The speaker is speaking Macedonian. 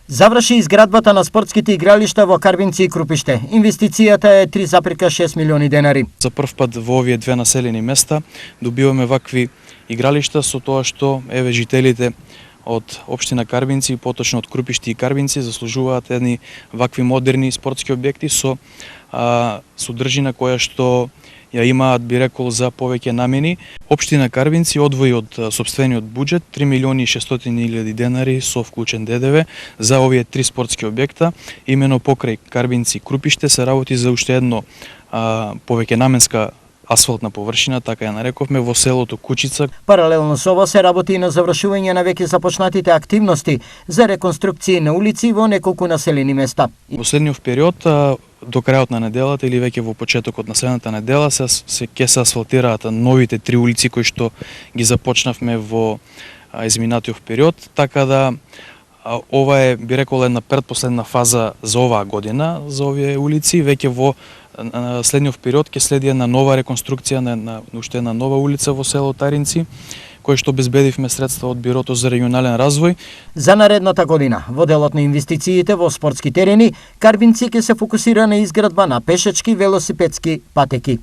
Заврши изградбата на спортските игралишта во Карбинци и Крупиште. Инвестицијата е 3,6 милиони денари. За прв пат во овие две населени места добиваме вакви игралишта со тоа што жителите од општина Карбинци и поточно од Крупишти и Карбинци заслужуваат едни вакви модерни спортски објекти со содржина која што ја имаат, би рекол, за повеќе намени. Општина Карбинци одвои од сопствениот буџет 3 милиони и 600 илјади денари со вклучен ДДВ за овие три спортски објекта. Имено покрај Карбинци и Крупиште се работи за уште едно повеќе наменска асфалтна површина, така ја нарековме, во селото Кучица. Паралелно со ова се работи и на завршување на веќе започнатите активности за реконструкција на улици во неколку населени места. Во следниот период, до крајот на неделата или веќе во почетокот на следната недела ќе се асфалтираат новите три улици кои што ги започнавме во изминатиот период, така да ова е, би рекол, една предпоследна фаза за оваа година за овие улици. Веќе во следниот период ќе следи една нова реконструкција на уште една нова улица во село Таринци, кој што обезбедивме средства од Бирото за регионален развој. За наредната година, во делот на инвестициите во спортски терени, Карбинци ќе се фокусира на изградба на пешачки велосипедски патеки.